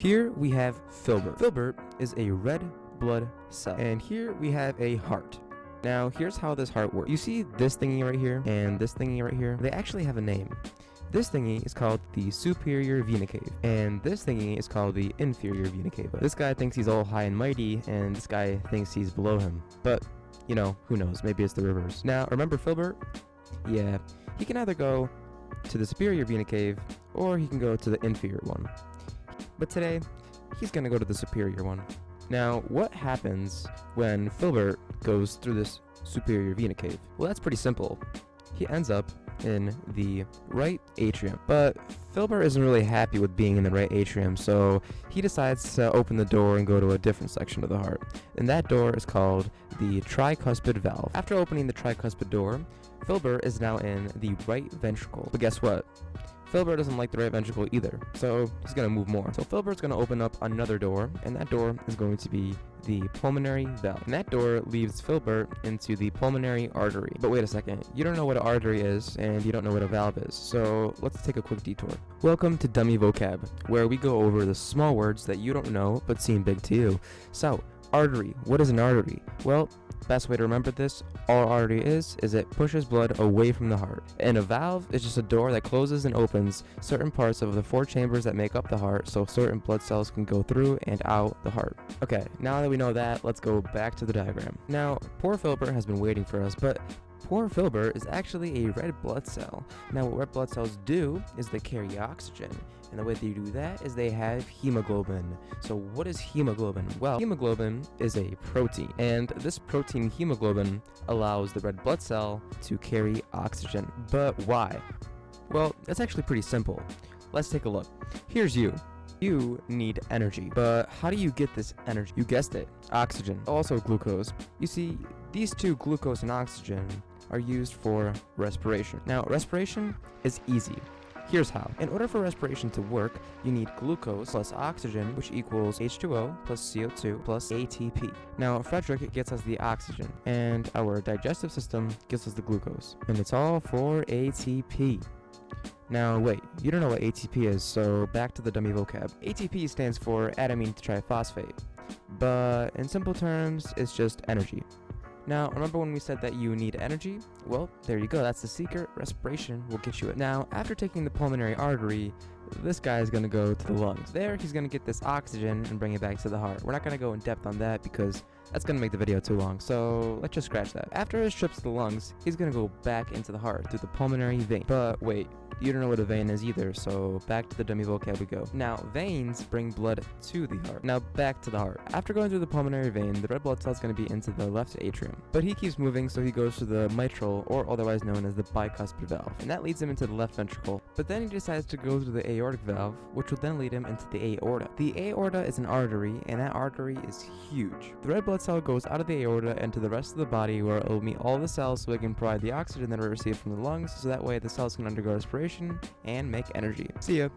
Here we have filbert. Filbert is a red blood cell. And here we have a heart. Now here's how this heart works. You see this thingy right here and this thingy right here? They actually have a name. This thingy is called the superior vena cave, and this thingy is called the inferior vena cava. This guy thinks he's all high and mighty, and this guy thinks he's below him. But, you know, who knows? Maybe it's the reverse. Now, remember filbert? Yeah, he can either go to the superior vena cave, or he can go to the inferior one. But today, he's gonna go to the superior one. Now, what happens when filbert goes through this superior vena cave? Well, that's pretty simple. He ends up in the right atrium. But filbert isn't really happy with being in the right atrium, so he decides to open the door and go to a different section of the heart. And that door is called the tricuspid valve. After opening the tricuspid door, filbert is now in the right ventricle. But guess what? Filbert doesn't like the right ventricle either, so he's going to move more. So filbert's going to open up another door, and that door is going to be the pulmonary valve. And that door leads filbert into the pulmonary artery. But wait a second, you don't know what an artery is, and you don't know what a valve is, so let's take a quick detour. Welcome to Dummy Vocab, where we go over the small words that you don't know but seem big to you. So, artery. What is an artery? Well, best way to remember this, all an artery is it pushes blood away from the heart. And a valve is just a door that closes and opens certain parts of the 4 chambers that make up the heart so certain blood cells can go through and out the heart. Okay, now that we know that, let's go back to the diagram. Now, poor filbert has been waiting for us, but poor filbert is actually a red blood cell. Now, what red blood cells do is they carry oxygen. And the way they do that is they have hemoglobin. So what is hemoglobin? Well, hemoglobin is a protein. And this protein hemoglobin allows the red blood cell to carry oxygen. But why? Well, that's actually pretty simple. Let's take a look. Here's you. You need energy. But how do you get this energy? You guessed it. Oxygen. Also glucose. You see, these two, glucose and oxygen, are used for respiration. Now, respiration is easy. Here's how. In order for respiration to work, you need glucose plus oxygen, which equals H2O plus CO2 plus ATP. Now, Frederick gets us the oxygen, and our digestive system gives us the glucose. And it's all for ATP. Now, wait, you don't know what ATP is, so back to the dummy vocab. ATP stands for adenine triphosphate, but in simple terms, it's just energy. Now, remember when we said that you need energy? Well, there you go, that's the secret. Respiration will get you it. Now, after taking the pulmonary artery, this guy is going to go to the lungs. There, he's going to get this oxygen and bring it back to the heart. We're not going to go in depth on that because that's going to make the video too long, so let's just scratch that. After his trips to the lungs, he's going to go back into the heart through the pulmonary vein. But wait, you don't know what a vein is either, so back to the dummy vocab we go. Now, veins bring blood to the heart. Now, back to the heart. After going through the pulmonary vein, the red blood cell is going to be into the left atrium. But he keeps moving, so he goes to the mitral, or otherwise known as the bicuspid valve. And that leads him into the left ventricle. But then he decides to go through the aortic valve, which will then lead him into the aorta. The aorta is an artery, and that artery is huge. The red blood cell goes out of the aorta into the rest of the body, where it will meet all the cells so it can provide the oxygen that it received from the lungs, so that way the cells can undergo respiration and make energy. See ya!